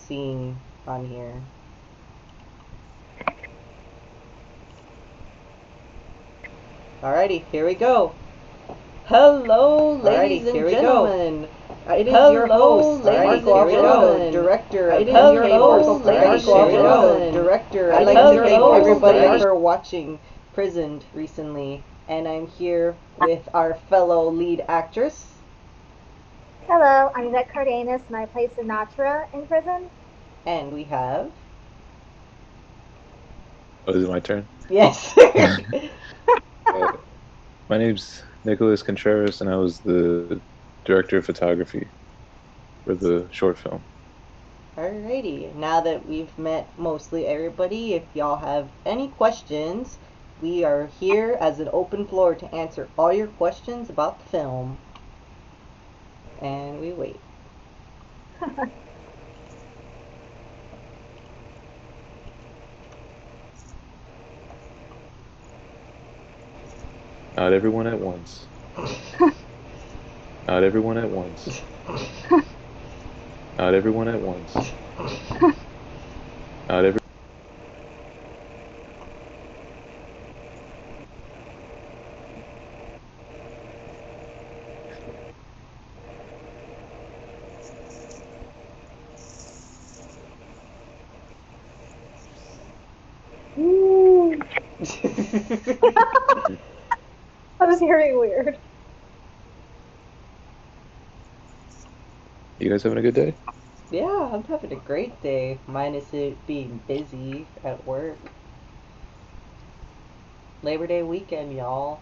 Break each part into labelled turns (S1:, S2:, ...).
S1: seeing on here. Alrighty, here we go. Hello, ladies and gentlemen. It is your host, Marco Alvarado, director of director. I'd like to thank everybody for watching Prisoned recently, and I'm here with our fellow lead actress.
S2: Hello, I'm Yvette Cardenas, and I play Sinatra in Prison.
S1: And we have...
S3: Oh, is it my turn?
S1: Yes.
S3: My name's Nicholas Contreras, and I was the director of photography for the short film.
S1: Alrighty, now that we've met mostly everybody, if y'all have any questions, we are here as an open floor to answer all your questions about the film. And we wait.
S3: Not everyone at once. Not everyone at once. Not everyone at once. Not every.
S2: I was hearing weird.
S3: You guys having a good day?
S1: Yeah, I'm having a great day, minus it being busy at work. Labor Day weekend, y'all.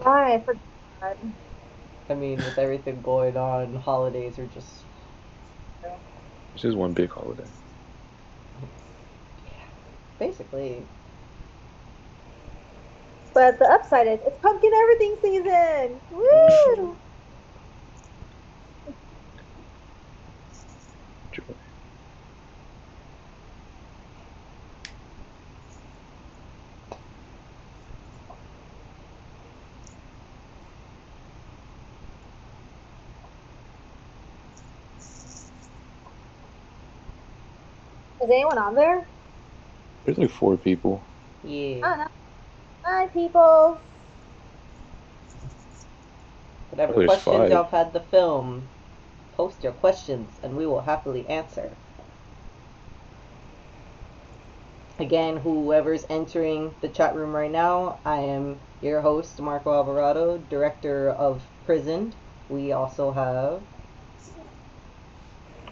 S2: I forgot.
S1: I mean, with everything going on, holidays are just...
S3: It's just one big holiday.
S1: Basically.
S2: But the upside is, it's pumpkin everything season! Woo!
S3: Joy.
S2: Is anyone on there?
S3: There's like 4 people.
S1: Yeah.
S2: I don't know. Hi, people.
S1: Whatever
S3: Oh, there's
S1: questions
S3: 5.
S1: y'all have had the film, post your questions and we will happily answer. Again, whoever's entering the chat room right now, I am your host, Marco Alvarado, director of Prisoned. We also have...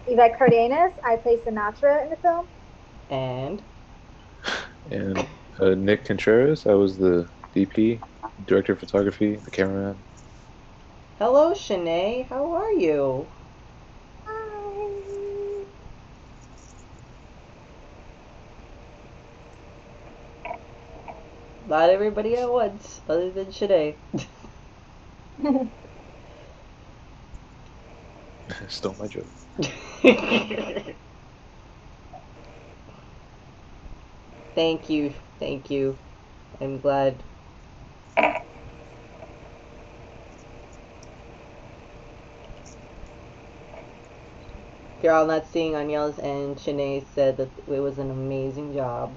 S2: Yvette Cardenas, I play Sinatra in the film.
S1: And...
S3: And Nick Contreras, I was the DP, director of photography, the cameraman.
S1: Hello, Shanae. How are you?
S2: Hi.
S1: Not everybody at once, other than Shanae.
S3: Stole my joke.
S1: Thank you. Thank you. I'm glad. If you're all not seeing Aniel's and Shanae said that it was an amazing job.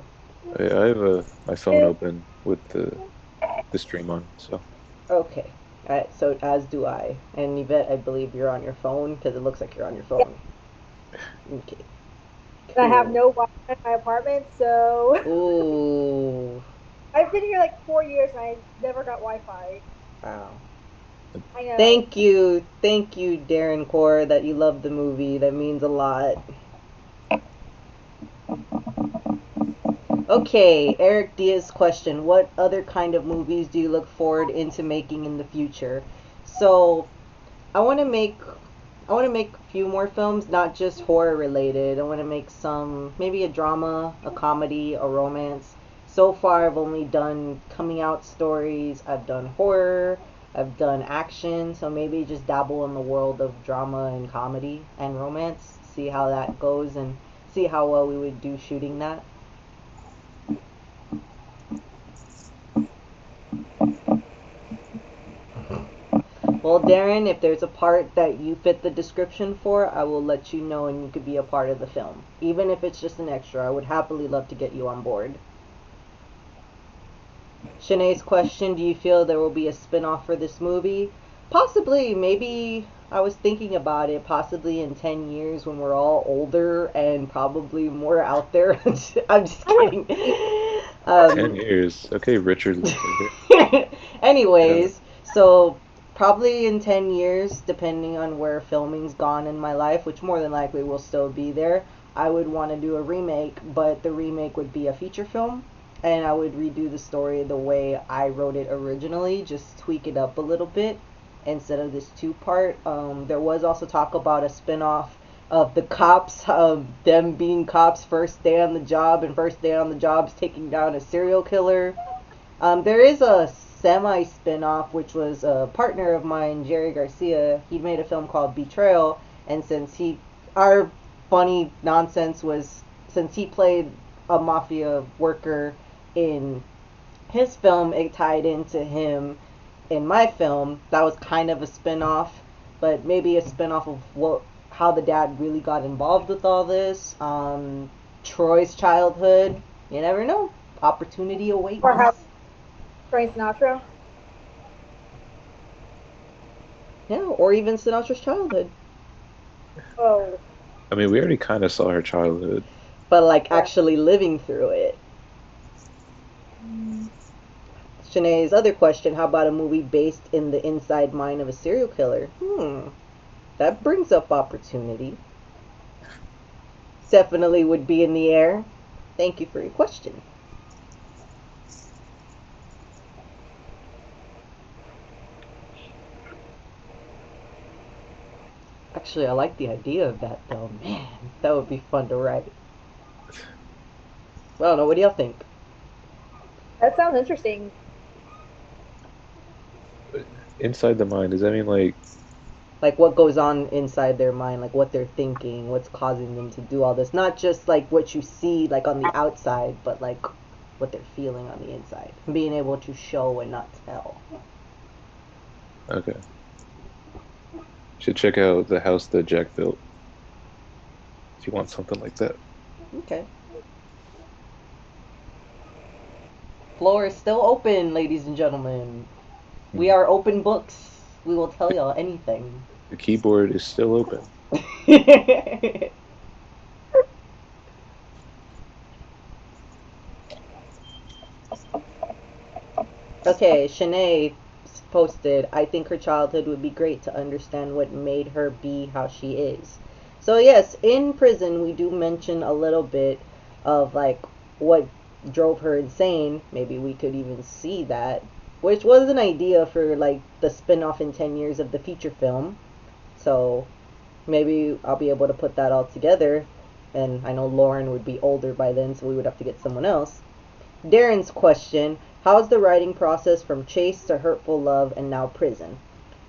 S3: I have my phone open with the stream on, so.
S1: Okay. So as do I. And Yvette, I believe you're on your phone because it looks like you're on your phone. Okay.
S2: I have no Wi-Fi in my apartment, so...
S1: Ooh.
S2: I've been here like 4 years and I never got Wi-Fi.
S1: Wow.
S2: I know.
S1: Thank you, Darren Core, that you love the movie. That means a lot. Okay, Eric Diaz's question: what other kind of movies do you look forward into making in the future? So, I want to make a few more films, not just horror related. I want to make some, maybe a drama, a comedy, a romance. So far, I've only done coming out stories. I've done horror. I've done action. So maybe just dabble in the world of drama and comedy and romance. See how that goes and see how well we would do shooting that. Well, Darren, if there's a part that you fit the description for, I will let you know and you could be a part of the film. Even if it's just an extra, I would happily love to get you on board. Shanae's question, do you feel there will be a spin-off for this movie? Possibly, maybe I was thinking about it, possibly in 10 years when we're all older and probably more out there. I'm just kidding.
S3: 10 years. Okay, Richard Linklater.
S1: Anyways, so probably in 10 years, depending on where filming's gone in my life, which more than likely will still be there, I would want to do a remake, but the remake would be a feature film, and I would redo the story the way I wrote it originally, just tweak it up a little bit instead of this two-part. There was also talk about a spin-off of the cops, them being cops first day on the job, and first day on the job is taking down a serial killer. There is a semi spin-off, which was a partner of mine, Jerry Garcia. He made a film called Betrayal, and our funny nonsense was, since he played a mafia worker in his film, it tied into him in my film. That was kind of a spin-off, but maybe a spin-off of how the dad really got involved with all this. Troy's childhood. You never know. Opportunity awaits.
S2: Or how Frank Sinatra.
S1: Yeah, or even Sinatra's childhood.
S2: Oh,
S3: I mean, we already kind of saw her childhood.
S1: But like actually living through it. Shanae's other question, how about a movie based in the inside mind of a serial killer? That brings up opportunity. Definitely would be in the air. Thank you for your question. Actually, I like the idea of that though. Man, that would be fun to write. I don't know, what do y'all think?
S2: that sounds interesting.
S3: Inside the mind, does that mean
S1: Like what goes on inside their mind, like what they're thinking, what's causing them to do all this. Not just like what you see like on the outside, but like what they're feeling on the inside. Being able to show and not tell.
S3: okay. Should check out The House That Jack Built if you want something like that.
S1: Okay. Floor is still open, ladies and gentlemen. We are open books. We will tell y'all anything.
S3: The keyboard is still open.
S1: Okay, Shanae posted, I think her childhood would be great to understand what made her be how she is. So yes, in prison we do mention a little bit of like what drove her insane. Maybe we could even see that, which was an idea for like the spin-off in 10 years of the feature film. So maybe I'll be able to put that all together, and I know Lauren would be older by then, so we would have to get someone else. Darren's question, how's the writing process from Chase to Hurtful Love and now Prison?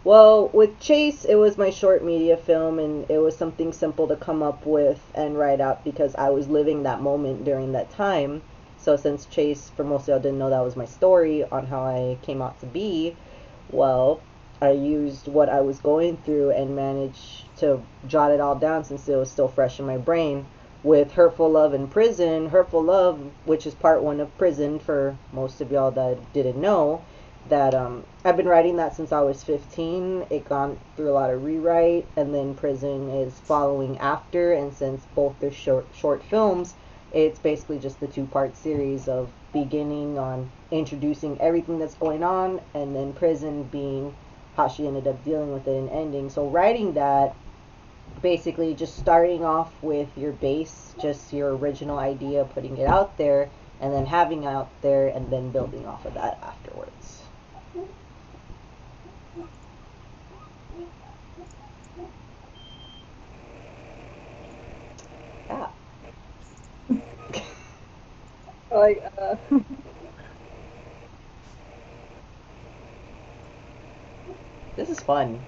S1: Well, with Chase, it was my short media film, and it was something simple to come up with and write out because I was living that moment during that time. So since Chase, for most of y'all didn't know that was my story on how I came out to be, well, I used what I was going through and managed to jot it all down since it was still fresh in my brain. With Hurtful Love and Prison, Hurtful Love, which is part one of Prison for most of y'all that didn't know, that I've been writing that since I was 15. It gone through a lot of rewrite, and then Prison is following after, and since both they're short films, it's basically just the two-part series of beginning on introducing everything that's going on, and then Prison being how she ended up dealing with it and ending. So writing that, basically just starting off with your base, just your original idea, putting it out there, and then having it out there, and then building off of that afterwards. Yeah.
S2: Like,
S1: This is fun.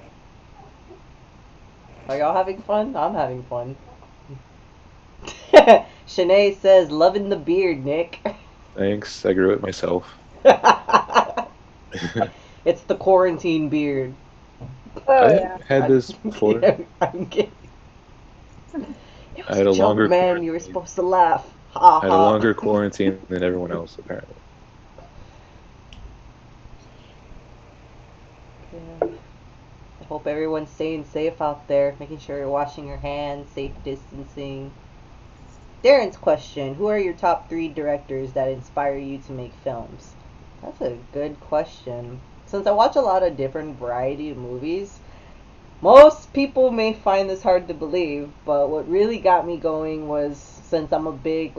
S1: Are y'all having fun? I'm having fun. Shanae says, loving the beard, Nick.
S3: Thanks, I grew it myself.
S1: It's the quarantine beard.
S2: Oh
S3: I
S2: yeah.
S3: had this before.
S1: I'm kidding. It
S3: I
S1: was
S3: had
S1: a
S3: a
S1: joke,
S3: longer
S1: man. You were
S3: quarantine.
S1: supposed to laugh. Ha
S3: I had a
S1: ha.
S3: longer quarantine than everyone else, apparently.
S1: Yeah. I hope everyone's staying safe out there, making sure you're washing your hands, safe distancing. Darren's question: who are your top three directors that inspire you to make films? That's a good question. Since I watch a lot of different variety of movies, most people may find this hard to believe, but what really got me going was since I'm a big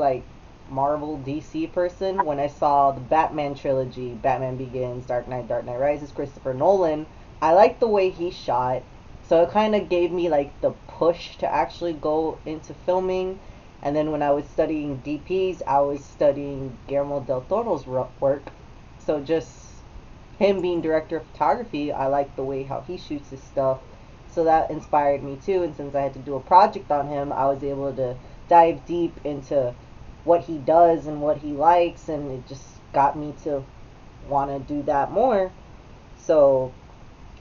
S1: Marvel DC person, when I saw the Batman trilogy, Batman Begins, Dark Knight Rises, Christopher Nolan, I liked the way he shot. So it kind of gave me the push to actually go into filming. And then when I was studying DPs, I was studying Guillermo del Toro's work. So just him being director of photography, I like the way how he shoots his stuff. So that inspired me too. And since I had to do a project on him, I was able to dive deep into what he does and what he likes, and it just got me to want to do that more. So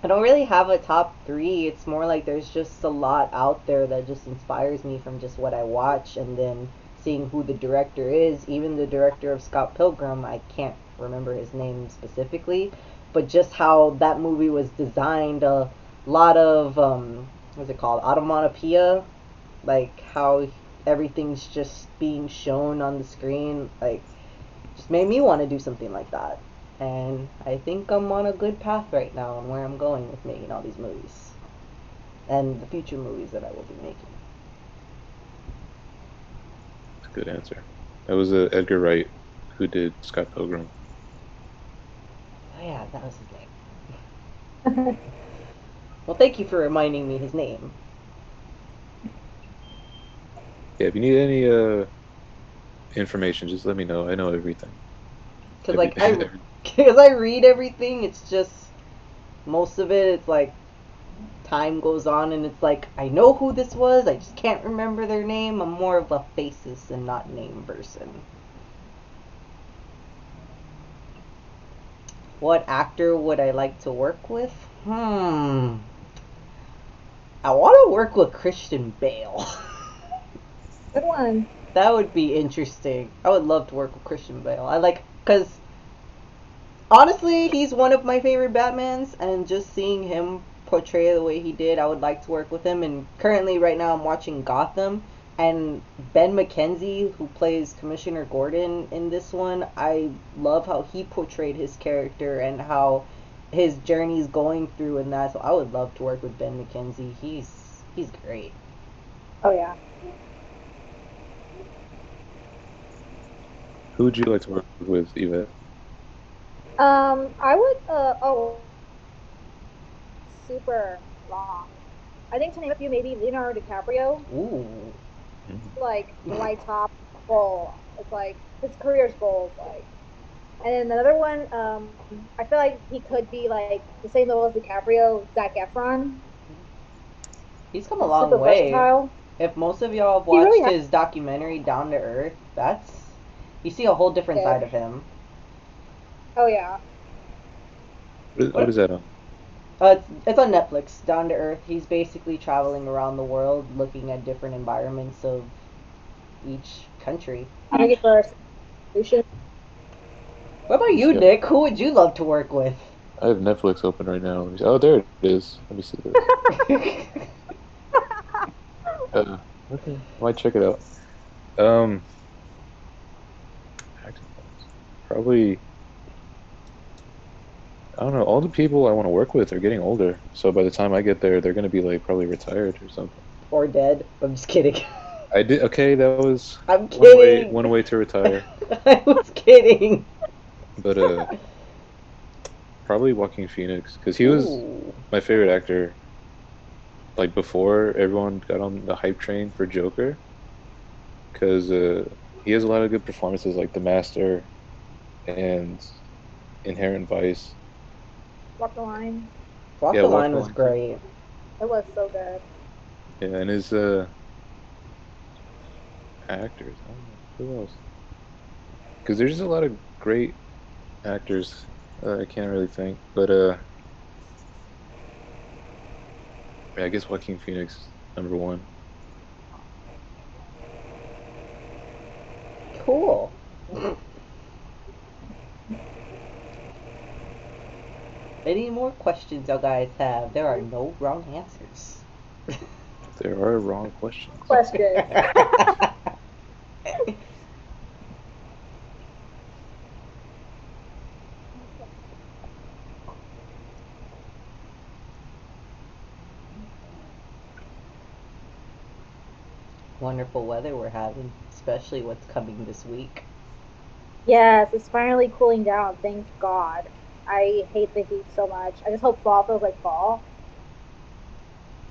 S1: I don't really have a top three. It's more like there's just a lot out there that just inspires me from just what I watch, and then seeing who the director is. Even the director of Scott Pilgrim, I can't remember his name specifically, but just how that movie was designed. A lot of what's it called? Automatopoeia, like how everything's just being shown on the screen. Just made me want to do something like that. And I think I'm on a good path right now on where I'm going with making all these movies. And the future movies that I will be making.
S3: That's a good answer. That was Edgar Wright who did Scott Pilgrim.
S1: Oh yeah, that was his name. Well, thank you for reminding me his name.
S3: Yeah, if you need any information, just let me know. I know everything.
S1: Cause
S3: Every, every,
S1: cause I read everything. It's just most of it. It's like time goes on, and it's like I know who this was. I just can't remember their name. I'm more of a faces and not name person. What actor would I like to work with? I want to work with Christian Bale.
S2: Good one.
S1: That would be interesting. I would love to work with Christian Bale. Because honestly, he's one of my favorite Batmans, and just seeing him portray the way he did, I would like to work with him. And currently, right now, I'm watching Gotham, and Ben McKenzie, who plays Commissioner Gordon in this one, I love how he portrayed his character and how his journey's going through and that. So I would love to work with Ben McKenzie. He's great.
S2: Oh yeah.
S3: who would you like to work with, Yvette?
S2: I would. Super long. I think to name a few, maybe Leonardo DiCaprio.
S1: Ooh.
S3: Mhm.
S2: Like my top goal. It's like his career's goals. Like, and then another one. I feel like he could be like the same level as DiCaprio. Zac Efron.
S1: He's come a
S2: He's
S1: long
S2: super
S1: way.
S2: versatile.
S1: If most of y'all have
S2: He really
S1: watched
S2: has.
S1: his documentary Down to Earth, you see a whole different
S2: It.
S1: side of him.
S2: Oh yeah.
S3: What
S1: What?
S3: is that on?
S1: It's on Netflix. Down to Earth. He's basically traveling around the world, looking at different environments of each country.
S2: Thank you for a solution.
S1: What about
S3: Let me
S1: you,
S3: see.
S1: Nick? Who would you love to work with?
S3: I have Netflix open right now. Oh, there it is. Let me see this. Okay. I might check it out. Um, acting roles. Probably. I don't know. All the people I want to work with are getting older, so by the time I get there, they're gonna be like probably retired or something.
S1: Or dead? I'm just kidding.
S3: I did. Okay, that was
S1: I'm
S3: one way.
S1: kidding.
S3: One way to retire.
S1: I was kidding.
S3: But probably Joaquin Phoenix because he was
S1: Ooh.
S3: my favorite actor. Like before everyone got on the hype train for Joker, because he has a lot of good performances, like The Master and Inherent Vice.
S2: Walk the line.
S1: Walk
S3: Yeah,
S1: the
S3: Walk
S1: Line
S3: the
S1: was
S3: Line too.
S1: great.
S2: It was so good.
S3: Yeah, and his actors. I don't know who else. Because there's just a lot of great actors. I can't really think, but Yeah, I guess Joaquin Phoenix number one.
S1: Cool. Any more questions y'all guys have? There are no wrong answers.
S3: There are wrong questions.
S2: Question.
S1: Wonderful weather we're having, especially what's coming this week.
S2: Yes, it's finally cooling down. Thank God. I hate the heat so much. I just hope fall feels like fall.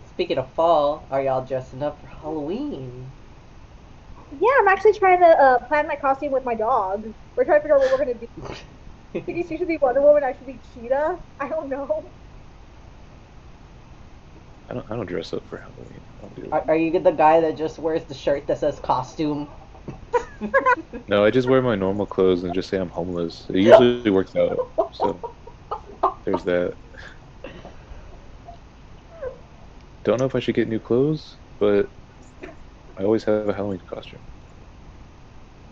S1: Speaking of fall, are y'all dressing up for Halloween?
S2: Yeah, I'm actually trying to plan my costume with my dog. We're trying to figure out what we're gonna do. I think she should be Wonder Woman. I should be Cheetah. I don't know.
S3: I don't dress up for Halloween. I don't do
S1: Are,
S3: it.
S1: are you the guy that just wears the shirt that says costume?
S3: No, I just wear my normal clothes and just say I'm homeless. It usually works out. So there's that. Don't know if I should get new clothes, but I always have a Halloween costume.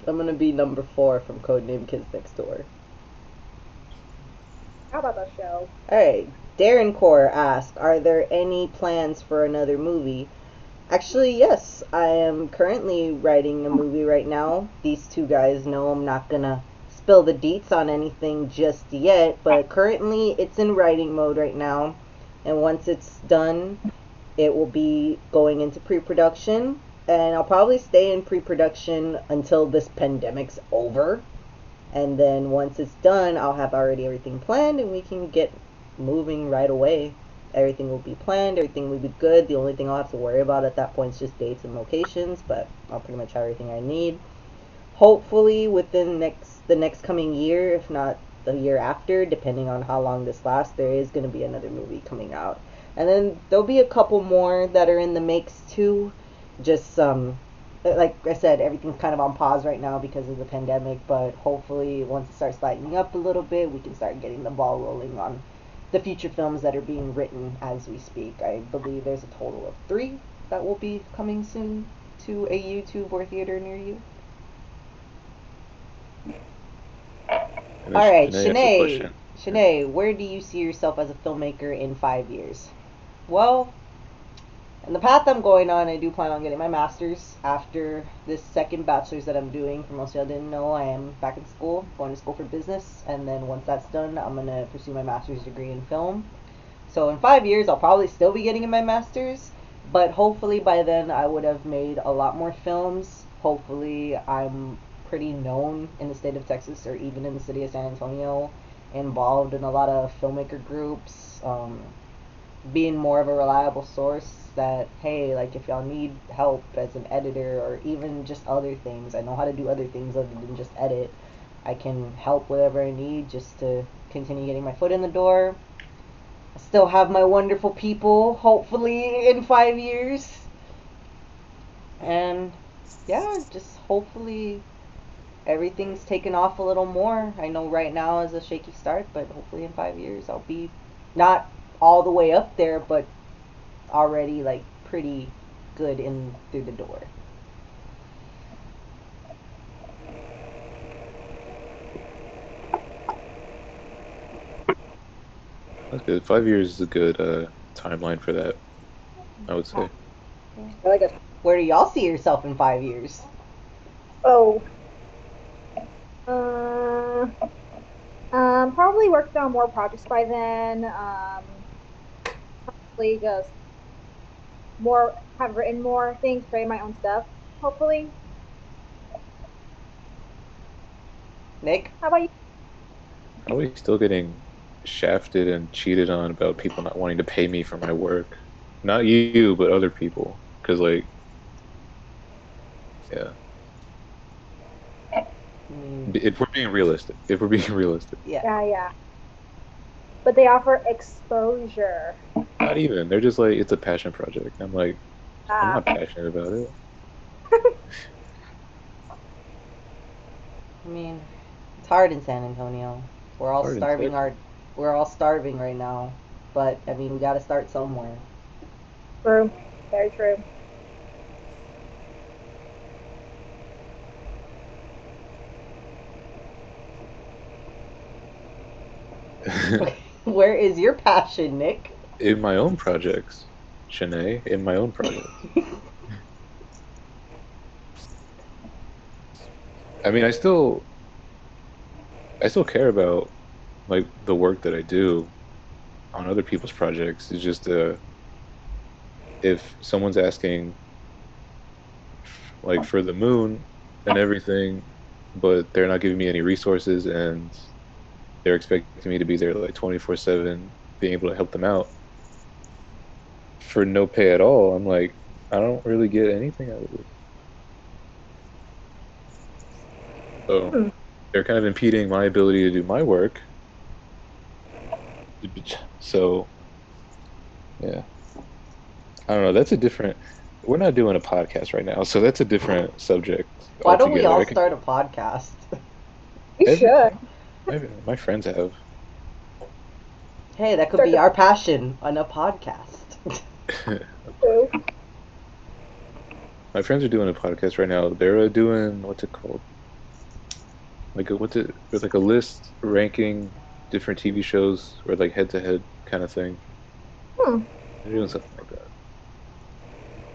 S1: I'm gonna be number 4 from Codename Kids Next Door.
S2: How about that show?
S1: Alright, Darren Core asked, are there any plans for another movie? Actually, yes. I am currently writing a movie right now. These two guys know I'm not gonna spill the deets on anything just yet, but currently it's in writing mode right now. And once it's done, it will be going into pre-production. And I'll probably stay in pre-production until this pandemic's over. And then once it's done, I'll have already everything planned and we can get moving right away. Everything will be planned, everything will be good. The only thing I'll have to worry about at that point is just dates and locations, but I'll pretty much have everything I need. Hopefully within the next coming year, if not the year after, depending on how long this lasts, there is going to be another movie coming out. And then there'll be a couple more that are in the makes too. Just like I said, everything's kind of on pause right now because of the pandemic, but hopefully once it starts lightening up a little bit, we can start getting the ball rolling on the future films that are being written as we speak. I believe there's a total of 3 that will be coming soon to a YouTube or theater near you.
S3: And then
S1: Alright,
S3: Shanae asked a
S1: Shanae.
S3: question.
S1: Shanae, where do you see yourself as a filmmaker in 5 years? Well, and the path I'm going on, I do plan on getting my master's after this second bachelor's that I'm doing. For most of y'all didn't know, I am back in school, going to school for business, and then once that's done, I'm going to pursue my master's degree in film. So in 5 years, I'll probably still be getting my master's, but hopefully by then I would have made a lot more films. Hopefully I'm pretty known in the state of Texas or even in the city of San Antonio, involved in a lot of filmmaker groups, being more of a reliable source that, hey, like if y'all need help as an editor or even just other things, I know how to do other things other than just edit. I can help whatever I need just to continue getting my foot in the door. I still have my wonderful people, hopefully in 5 years. And yeah, just hopefully everything's taken off a little more. I know right now is a shaky start, but hopefully in 5 years I'll be not all the way up there, but already like pretty good in through the door.
S3: That's good. 5 years is a good timeline for that, I would say.
S2: I like it.
S1: Where do y'all see yourself in 5 years?
S2: Oh. Uh, probably working on more projects by then. Probably just have written more things, creating my own stuff. Hopefully.
S1: Nick?
S2: How about you?
S3: Probably still getting shafted and cheated on about people not wanting to pay me for my work. Not you, but other people. Because, like, yeah. If we're being realistic,
S1: Yeah.
S2: Yeah. But they offer exposure.
S3: not even. They're just like, it's a passion project. I'm like, I'm
S2: Ah,
S3: not passionate about it.
S1: I mean, it's hard in San Antonio. We're all
S3: Hard in
S1: starving
S3: Texas.
S1: we're all starving right now. But I mean, we got to start somewhere.
S2: True. Very true.
S1: Where is your passion, Nick?
S3: In my own projects, Shanae, in my own projects. I mean, I still care about like the work that I do on other people's projects. It's just if someone's asking like for the moon and everything, but they're not giving me any resources and they're expecting me to be there like 24/7, being able to help them out for no pay at all. I'm like, I don't really get anything out of it. So
S2: Hmm.
S3: they're kind of impeding my ability to do my work. So yeah, I don't know. That's a different. We're not doing a podcast right now, so that's a different subject
S1: Why don't we
S3: altogether.
S1: all
S3: I can
S1: start a podcast?
S2: You
S3: every
S2: should
S3: my friends have.
S1: Hey, that could
S2: start
S1: be
S2: the
S1: our passion on a podcast.
S2: too.
S3: My friends are doing a podcast right now. They're doing what's it called? Like a, what's it? It's like a list ranking different TV shows or like head to head kind of thing.
S2: Hmm.
S3: They're doing something like that.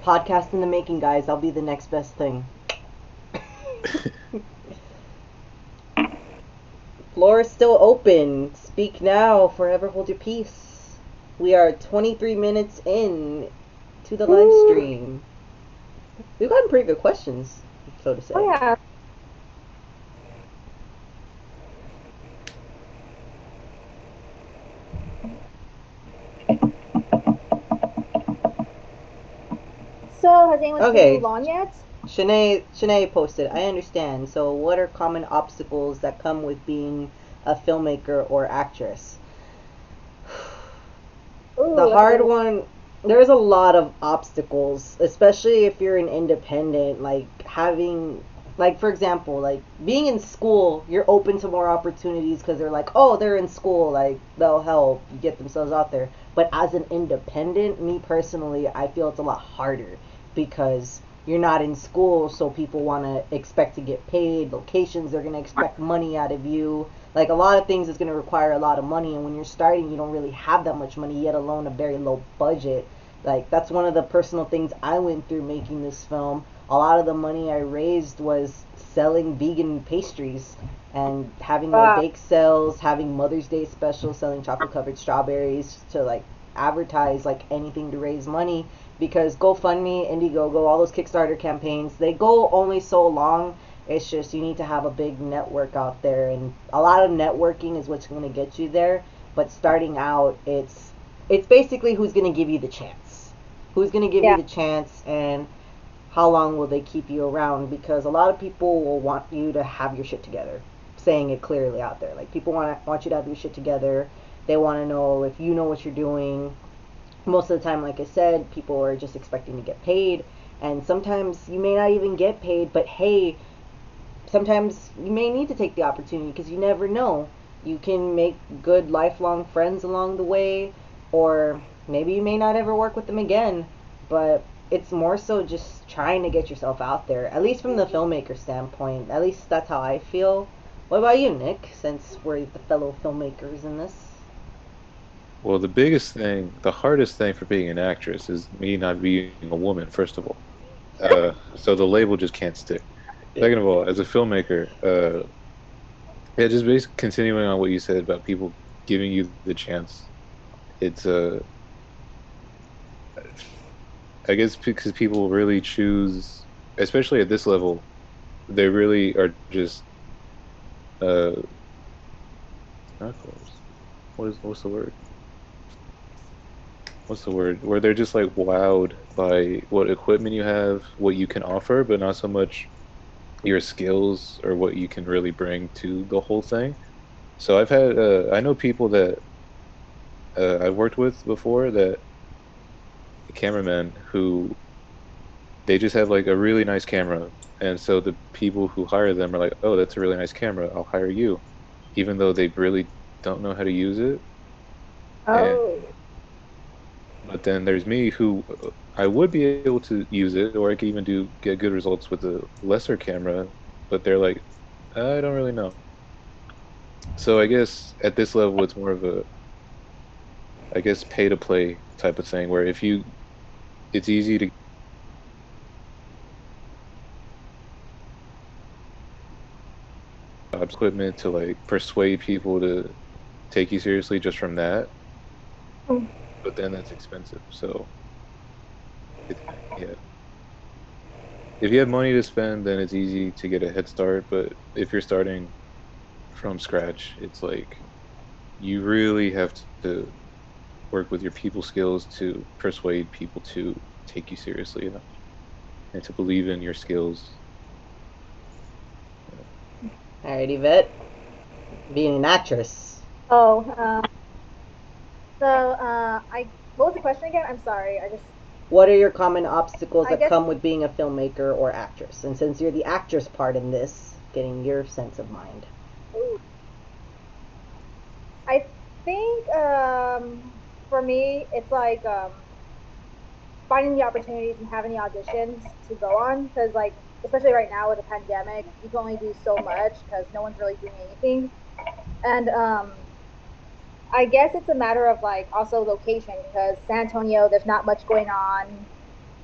S1: Podcast in the making, guys. I'll be the next best thing. Floor is still open. Speak now, forever hold your peace. We are 23 minutes in to the live
S2: Woo.
S1: stream. We've gotten pretty good questions, so to say.
S2: Oh yeah. So has anyone
S1: Okay.
S2: moved on yet?
S1: Shanae posted, I understand. So what are common obstacles that come with being a filmmaker or actress?
S2: Ooh,
S1: The
S2: that's a
S1: hard
S2: good
S1: one, there's a lot of obstacles, especially if you're an independent, like having, like for example, like being in school, you're open to more opportunities because they're like, oh, they're in school, like they'll help get themselves out there. But as an independent, me personally, I feel it's a lot harder because you're not in school, so people want to expect to get paid. Locations are going to expect money out of you. Like a lot of things is going to require a lot of money, and when you're starting, you don't really have that much money, yet alone a very low budget. Like that's one of the personal things I went through making this film. A lot of the money I raised was selling vegan pastries and having my
S2: Wow.
S1: bake sales, having Mother's Day specials, selling chocolate covered strawberries to like advertise like anything to raise money, because GoFundMe, Indiegogo, all those Kickstarter campaigns, they go only so long. It's just you need to have a big network out there, and a lot of networking is what's going to get you there. But starting out, it's basically who's going to give you the chance. Who's going to give you
S2: Yeah.
S1: the chance, and how long will they keep you around? Because a lot of people will want you to have your shit together. Saying it clearly out there, like people want you to have your shit together. They want to know if you know what you're doing. Most of the time, like I said, people are just expecting to get paid, and sometimes you may not even get paid. But hey, sometimes you may need to take the opportunity because you never know. You can make good lifelong friends along the way, or maybe you may not ever work with them again. But it's more so just trying to get yourself out there, at least from the filmmaker standpoint. At least that's how I feel. What about you, Nick, since we're the fellow filmmakers in this?
S3: Well, the biggest thing, the hardest thing for being an actress is me not being a woman, first of all. So the label just can't stick. Second of all, as a filmmaker, yeah, just basically continuing on what you said about people giving you the chance. It's I guess because people really choose, especially at this level, they really are just uh, not close. What's the word? What's the word? Where they're just like wowed by what equipment you have, what you can offer, but not so much your skills or what you can really bring to the whole thing. So I know people that I've worked with before, that cameramen who they just have like a really nice camera, and so the people who hire them are like, oh, that's a really nice camera, I'll hire you, even though they really don't know how to use it. And
S2: Oh.
S3: But then there's me who I would be able to use it, or I could even do get good results with a lesser camera, but they're like, I don't really know. So I guess at this level, it's more of a, I guess, pay to play type of thing, where if you, it's easy to get equipment to like persuade people to take you seriously just from that,
S2: Mm.
S3: but then that's expensive. So it, yeah, if you have money to spend, then it's easy to get a head start. But if you're starting from scratch, it's like you really have to work with your people skills to persuade people to take you seriously enough and to believe in your skills.
S1: Alright, Yvette, being an actress.
S2: Oh, I what was the question again? I'm sorry.
S1: What are your common obstacles
S2: I
S1: that
S2: guess
S1: come with being a filmmaker or actress? And since you're the actress part in this, getting your sense of mind.
S2: ooh, I think for me it's like finding the opportunities and having the auditions to go on because like especially right now with the pandemic, you can only do so much because no one's really doing anything. And I guess it's a matter of like also location because San Antonio, there's not much going on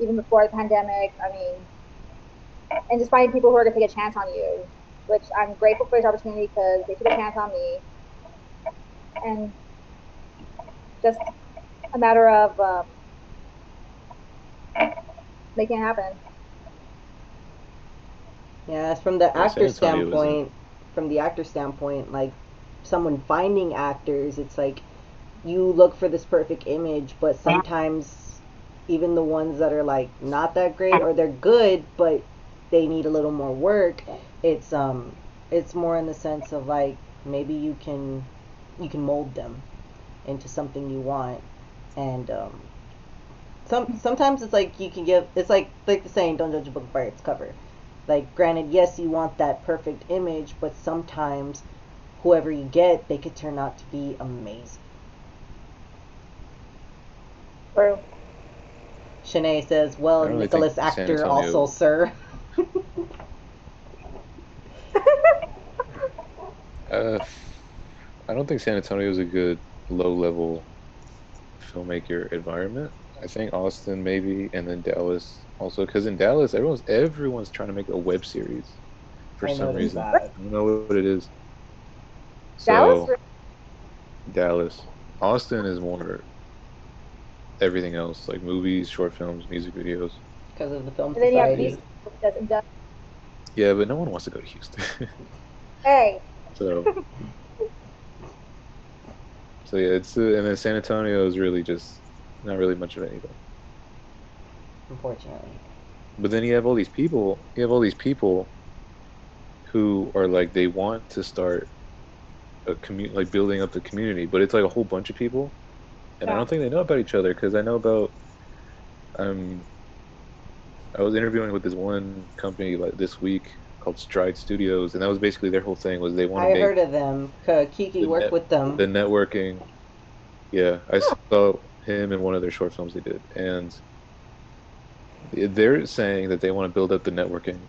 S2: even before the pandemic. I mean, and just finding people who are going to take a chance on you, which I'm grateful for this opportunity because they took a chance on me, and just a matter of making it happen.
S1: Yeah, from the
S3: Yeah, San
S1: actor
S3: Antonio isn't.
S1: standpoint, like someone finding actors, it's like you look for this perfect image, but sometimes even the ones that are like not that great or they're good, but they need a little more work. It's it's more in the sense of like maybe you can mold them into something you want, and sometimes it's like you can give it's like the saying, don't judge a book by its cover. Like, granted, yes, you want that perfect image, but sometimes whoever you get, they could turn out to be amazing.
S2: True.
S1: Shanae says, well,
S3: I don't really think
S1: Nicholas
S3: San
S1: actor also,
S3: Antonio.
S1: sir.
S3: Uh, I don't think San Antonio is a good low-level filmmaker environment. I think Austin maybe, and then Dallas also, because in Dallas, everyone's trying to make a web series for
S1: I
S3: some
S1: noticed
S3: reason.
S1: that.
S3: I don't know what it is.
S2: Dallas.
S3: So Dallas, Austin is more everything else, like movies, short films, music videos.
S1: Because of the film
S2: And then you have
S1: society.
S2: Houston, which doesn't.
S3: Yeah, but no one wants to go to Houston.
S2: Hey,
S3: So, so yeah, and then San Antonio is really just not really much of anything.
S1: Unfortunately.
S3: But then you have all these people who are like they want to start a community, like building up the community, but it's like a whole bunch of people, and I
S2: yeah.
S3: don't think they know about each other because I know about um I was interviewing with this one company like this week called Stride Studios, and that was basically their whole thing was they want to
S1: I heard
S3: make
S1: of them. Kiki
S3: the
S1: worked
S3: net
S1: with
S3: the
S1: them.
S3: networking. Yeah, I saw him in one of their short films they did, and they're saying that they want to build up the networking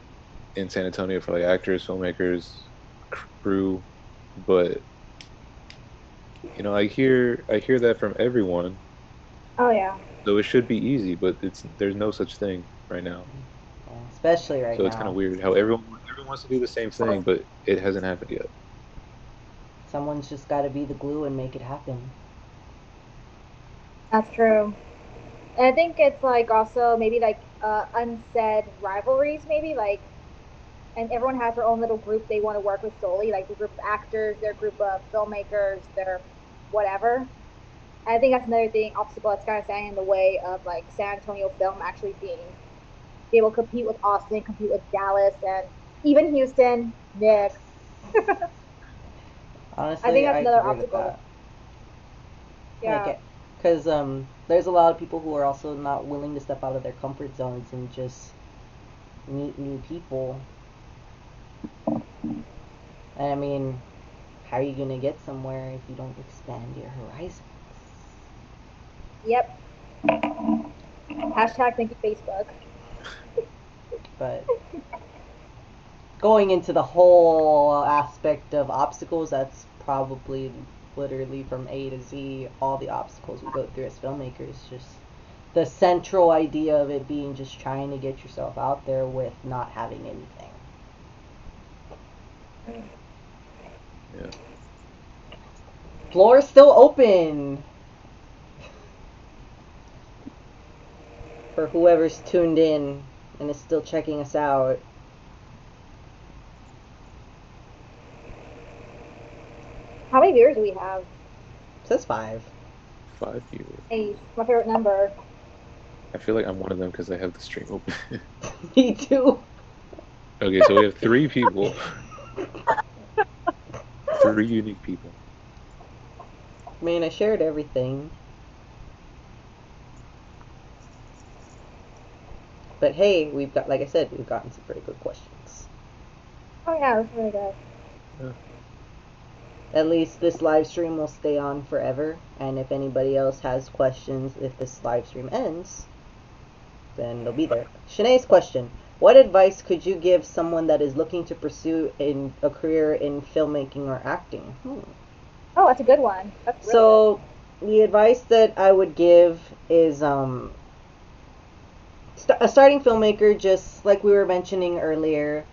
S3: in San Antonio for like actors, filmmakers, crew, but I hear that from everyone,
S2: Oh yeah.
S3: so it should be easy, but there's no such thing right now.
S1: Yeah, especially right
S3: So it's kind of
S1: now.
S3: weird how everyone wants to do the same thing, but it hasn't happened yet.
S1: Someone's just got to be the glue and make it happen.
S2: That's true. And I think it's like also maybe like unsaid rivalries, maybe like, and everyone has their own little group they want to work with solely, like the group of actors, their group of filmmakers, their whatever. And I think that's another thing obstacle that's kind of standing in the way of like San Antonio film actually being be able to compete with Austin, compete with Dallas, and even Houston, Nick. I
S1: Honestly,
S2: think that's
S1: I
S2: another
S1: agree with
S2: obstacle.
S1: that. Like,
S2: Yeah.
S1: because there's a lot of people who are also not willing to step out of their comfort zones and just meet new people. And I mean, how are you gonna get somewhere if you don't expand your horizons?
S2: Yep. Hashtag thank you Facebook.
S1: But going into the whole aspect of obstacles, that's probably literally from A to Z, all the obstacles we go through as filmmakers. Just the central idea of it being just trying to get yourself out there with not having anything.
S3: Yeah.
S1: Floor is still open for whoever's tuned in and is still checking us out.
S2: How many viewers do we have?
S1: It says 5.
S3: 5 viewers.
S2: Hey, my favorite number.
S3: I feel like I'm one of them because I have the stream open.
S1: Me too.
S3: Okay, so we have 3 people. 3 unique people.
S1: I mean, I shared everything. But hey, we've got, like I said, we've gotten some pretty good questions.
S2: Oh yeah, that's really good.
S3: Yeah.
S1: At least this live stream will stay on forever. And if anybody else has questions, if this live stream ends, then they'll be there. Shanae's question: what advice could you give someone that is looking to pursue a career in filmmaking or acting?
S2: Oh, that's a good one. That's really
S1: So, the advice that I would give is a starting filmmaker, just like we were mentioning earlier,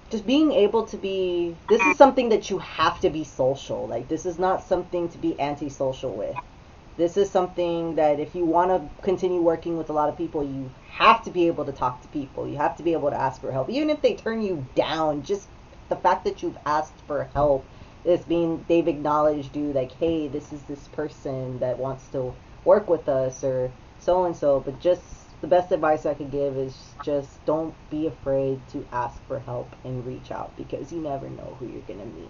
S1: just being able to be. This is something that you have to be social. Like, this is not something to be antisocial with. This is something that if you want to continue working with a lot of people, you have to be able to talk to people. You have to be able to ask for help. Even if they turn you down, just the fact that you've asked for help is being, they've acknowledged you, like, hey, this is this person that wants to work with us, or so and so. But just the best advice I could give is just don't be afraid to ask for help and reach out, because you never know who you're going to meet.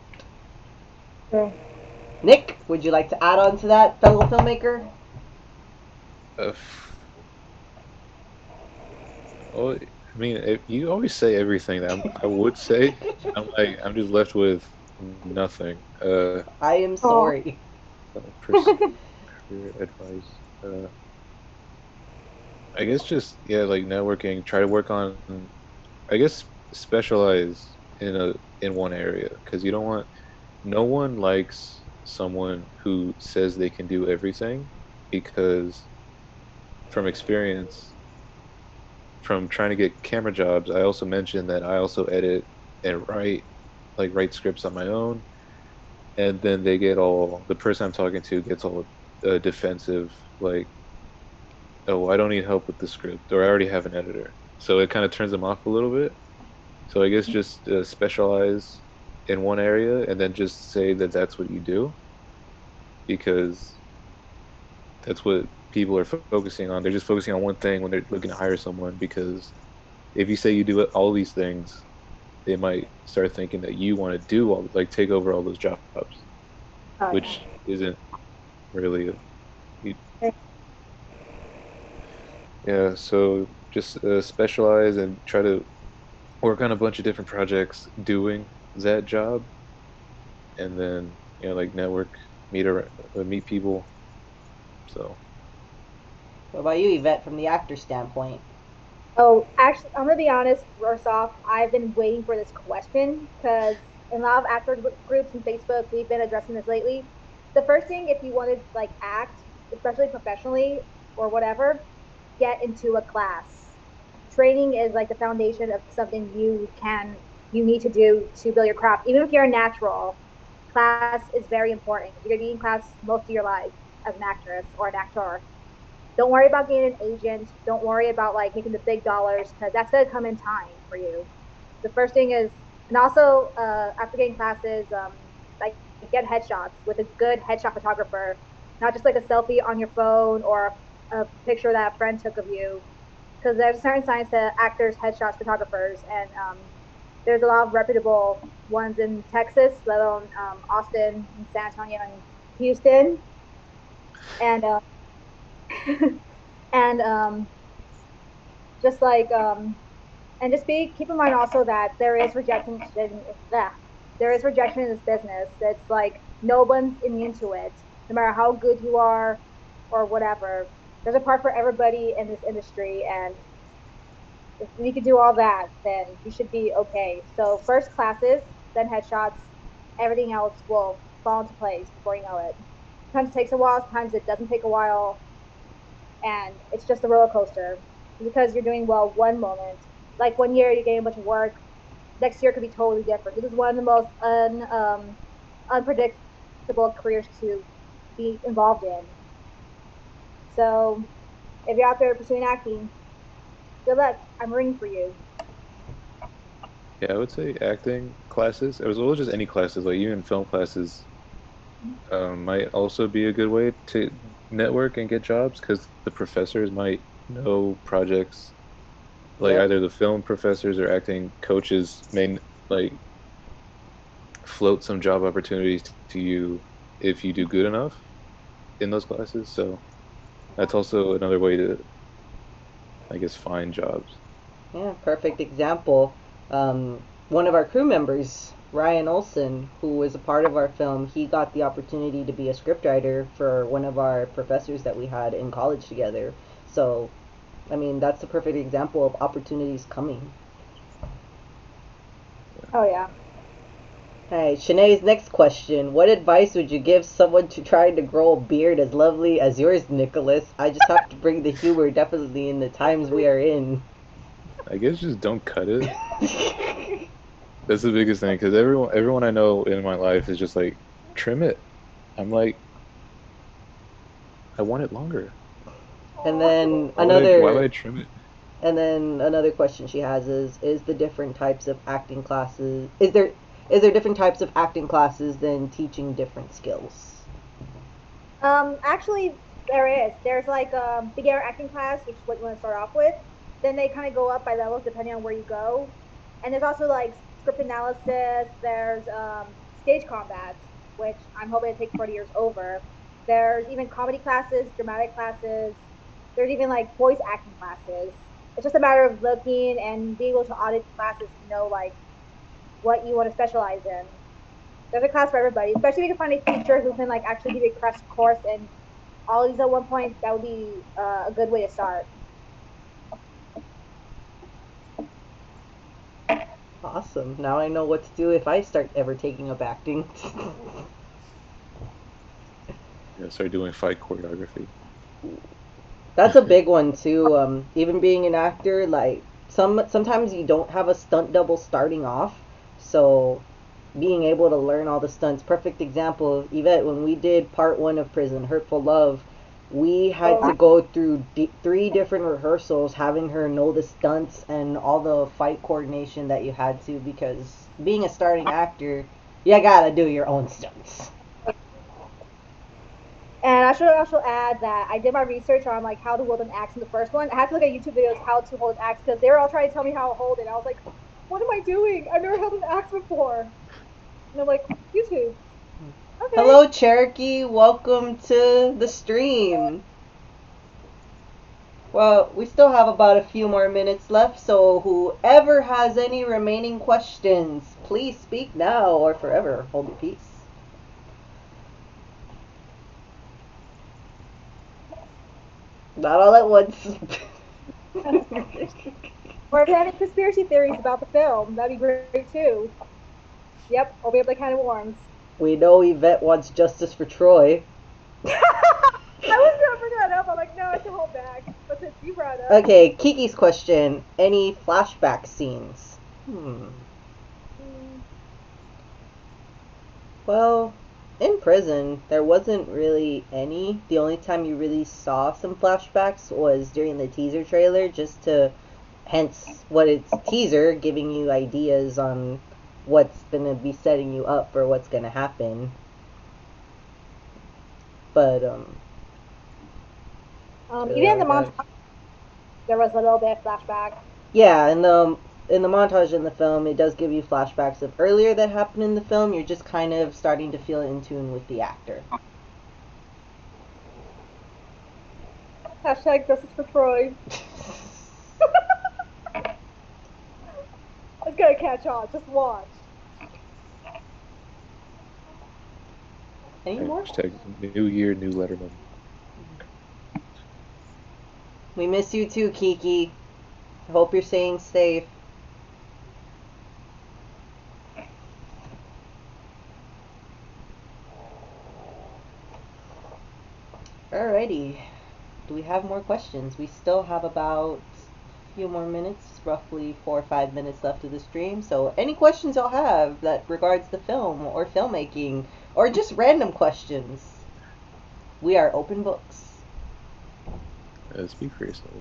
S2: good.
S1: Nick, would you like to add on to that, fellow filmmaker?
S3: Well, I mean, you always say everything that I would say. I'm just left with nothing.
S1: I am
S2: Aw.
S1: sorry.
S3: Pursue career advice. I guess just yeah, like networking. Try to work on, I guess, specialize in one area because you don't want. No one likes someone who says they can do everything because from experience, from trying to get camera jobs, I also mentioned that I also edit and write scripts on my own, and then the person I'm talking to gets all defensive, like, oh, I don't need help with the script, or I already have an editor. So it kind of turns them off a little bit. So I guess just specialize in one area and then just say that that's what you do because that's what people are focusing on. They're just focusing on one thing when they're looking to hire someone because if you say you do all these things, they might start thinking that you want to do like take over all those jobs,
S2: Oh,
S3: which isn't really you,
S2: yeah.
S3: yeah. So just specialize and try to work on a bunch of different projects doing that job, and then like network, meet people. So
S1: What about you, Yvette, from the actor standpoint?
S2: Oh, actually, I'm gonna be honest. First off, I've been waiting for this question because in a lot of actor groups and Facebook, we've been addressing this lately. The first thing, if you want to like act, especially professionally or whatever, get into a class. Training is like the foundation of something you need to do to build your craft. Even if you're a natural, class is very important. You're gonna be in class most of your life as an actress or an actor. Don't worry about getting an agent. Don't worry about like making the big dollars because that's gonna come in time for you. The first thing is, and also after getting classes, like get headshots with a good headshot photographer, not just like a selfie on your phone or a picture that a friend took of you. Because there's a certain science to actors, headshots, photographers, and there's a lot of reputable ones in Texas, let alone Austin, and San Antonio, and Houston, and and just like and just be keep in mind also that there is rejection in this business. That's like no one's immune to it, no matter how good you are or whatever. There's a part for everybody in this industry, and if we could do all that, then you should be okay. So first classes, then headshots, everything else will fall into place before you know it. Sometimes it takes a while, sometimes it doesn't take a while, and it's just a roller coaster. Because you're doing well one moment, like one year you're getting a bunch of work, next year could be totally different. This is one of the most unpredictable careers to be involved in. So if you're out there pursuing acting, good luck. I'm rooting for you.
S3: Yeah, I would say acting classes, as well as just any classes, like even film classes, might also be a good way to network and get jobs because the professors might know projects. Like
S1: Yep.
S3: either the film professors or acting coaches may like float some job opportunities to you if you do good enough in those classes. So that's also another way to, I guess, find jobs.
S1: Yeah, perfect example. One of our crew members, Ryan Olson, who was a part of our film, he got the opportunity to be a scriptwriter for one of our professors that we had in college together. So, I mean, that's a perfect example of opportunities coming.
S2: Oh yeah.
S1: Hey, Shanae's next question. What advice would you give someone to trying to grow a beard as lovely as yours, Nicholas? I just have to bring the humor definitely in the times we are in.
S3: I guess just don't cut it. That's the biggest thing because everyone I know in my life is just like trim it. I'm like, I want it longer.
S1: And then
S3: Why would
S1: another
S3: I trim it?
S1: And then another question she has is the different types of acting classes is there different types of acting classes than teaching different skills?
S2: Actually, there is. There's like a beginner acting class, which is what you want to start off with. Then they kind of go up by levels depending on where you go. And there's also like script analysis. There's stage combat, which I'm hoping to take 4 years over. There's even comedy classes, dramatic classes. There's even like voice acting classes. It's just a matter of looking and being able to audit the classes to know like what you want to specialize in. There's a class for everybody, especially if you can find a teacher who can like actually give you a crash course and all these at one point. That would be a good way to start.
S1: Awesome. Now I know what to do if I start ever taking up acting.
S3: Start doing fight choreography.
S1: That's a big one too. Even being an actor, like sometimes you don't have a stunt double starting off, so being able to learn all the stunts. Perfect example of Yvette when we did part one of Prison, Hurtful Love. We had to go through three different rehearsals, having her know the stunts and all the fight coordination that you had to, because being a starting actor, you gotta do your own stunts.
S2: And I should also add that I did my research on like how to hold an axe in the first one. I had to look at YouTube videos how to hold an axe because they were all trying to tell me how to hold it. I was like, what am I doing? I've never held an axe before. And I'm like, YouTube. Okay.
S1: Hello, Cherokee. Welcome to the stream. Well, we still have about a few more minutes left, so whoever has any remaining questions, please speak now or forever hold your peace. Not all at once.
S2: Or if you have any conspiracy theories about the film, that'd be great too. Yep, open up the can of worms.
S1: We know Yvette wants justice for Troy.
S2: I was gonna bring that up. I'm like, no, I can hold back. But since you brought it up,
S1: Okay, Kiki's question. Any flashback scenes? Well, in prison, there wasn't really any. The only time you really saw some flashbacks was during the teaser trailer, just to, hence what it's teaser, giving you ideas on what's going to be setting you up for what's going to happen. But,
S2: even in the montage, there was a little bit of flashback.
S1: yeah, in the montage in the film, it does give you flashbacks of earlier that happened in the film. You're just kind of starting to feel in tune with the actor.
S2: Hashtag justice for Troy. It's gonna catch on. Just watch.
S1: Any more?
S3: Hashtag New Year, New Letterman.
S1: We miss you too, Kiki. Hope you're staying safe. Alrighty. Do we have more questions? We still have about a few more minutes, roughly 4 or 5 minutes left of the stream. So any questions y'all have that regards the film or filmmaking or just random questions, we are open books.
S3: Speak for yourself.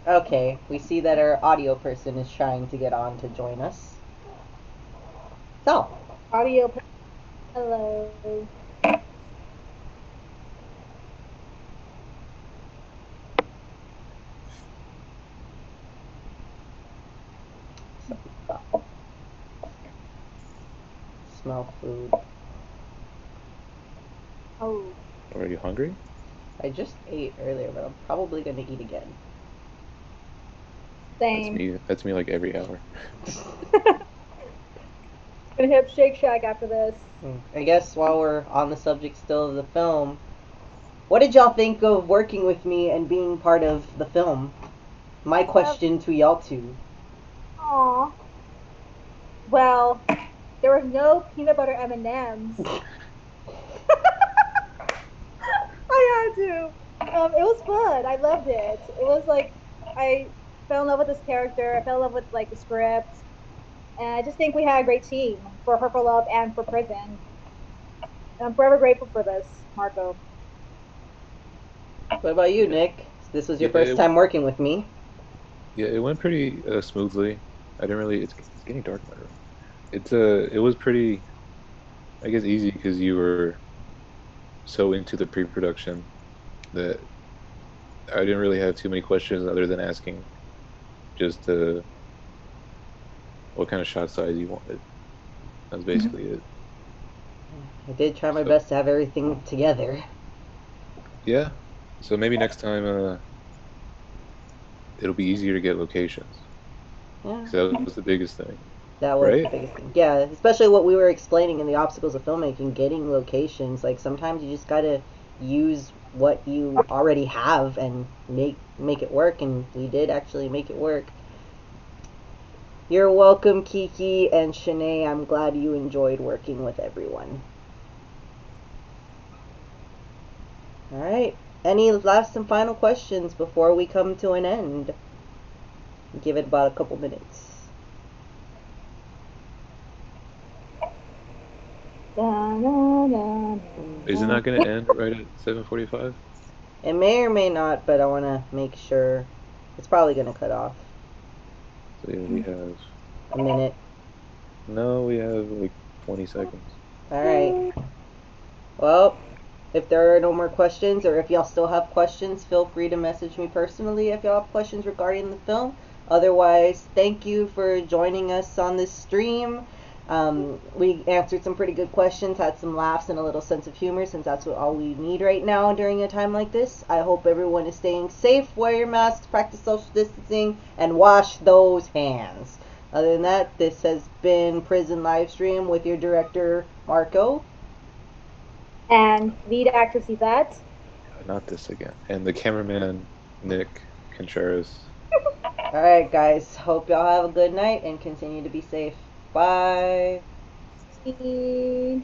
S1: Okay, we see that our audio person is trying to get on to join us. So,
S2: Audio. Hello.
S1: smell food.
S2: Oh.
S3: Are you hungry?
S1: I just ate earlier, but I'm probably gonna eat again.
S2: Same.
S3: That's me like every hour.
S2: Gonna hit up Shake Shack after this.
S1: I guess while we're on the subject still of the film, what did y'all think of working with me and being part of the film? My question to y'all two.
S2: Aww. Well, there was no peanut butter M&Ms. I had to. It was fun. I loved it. It was like I fell in love with this character. I fell in love with like the script, and I just think we had a great team for Purple Love and for Prison. And I'm forever grateful for this, Marco.
S1: What about you, Nick? This was your first time working with me.
S3: Yeah, it went pretty smoothly. I didn't really. It's getting dark in my room. It was pretty, I guess, easy because you were so into the pre-production that I didn't really have too many questions other than asking just what kind of shot size you wanted. That's basically it.
S1: I did try my best to have everything together.
S3: Yeah. So maybe next time it'll be easier to get locations.
S1: Yeah.
S3: So that was the biggest thing.
S1: That was
S3: right?
S1: the biggest thing. Yeah, especially what we were explaining in the obstacles of filmmaking, getting locations. Like sometimes you just gotta use what you already have and make it work, and we did actually make it work. You're welcome, Kiki and Shanae. I'm glad you enjoyed working with everyone. Alright. Any last and final questions before we come to an end? Give it about a couple minutes.
S3: Isn't that going to end right at 7:45?
S1: It may or may not, but I want to make sure. It's probably going to cut off.
S3: So yeah, we have
S1: a minute.
S3: No, we have like 20 seconds.
S1: Alright. Well, if there are no more questions, or if y'all still have questions, feel free to message me personally if y'all have questions regarding the film. Otherwise, thank you for joining us on this stream. We answered some pretty good questions, had some laughs and a little sense of humor, since that's what all we need right now during a time like this. I hope everyone is staying safe, wear your masks, practice social distancing, and wash those hands. Other than that, this has been Prison Livestream with your director, Marco.
S2: And lead actress Yvette.
S3: Not this again. And the cameraman, Nick Contreras.
S1: Alright, guys. Hope y'all have a good night and continue to be safe. Bye.
S2: Bye.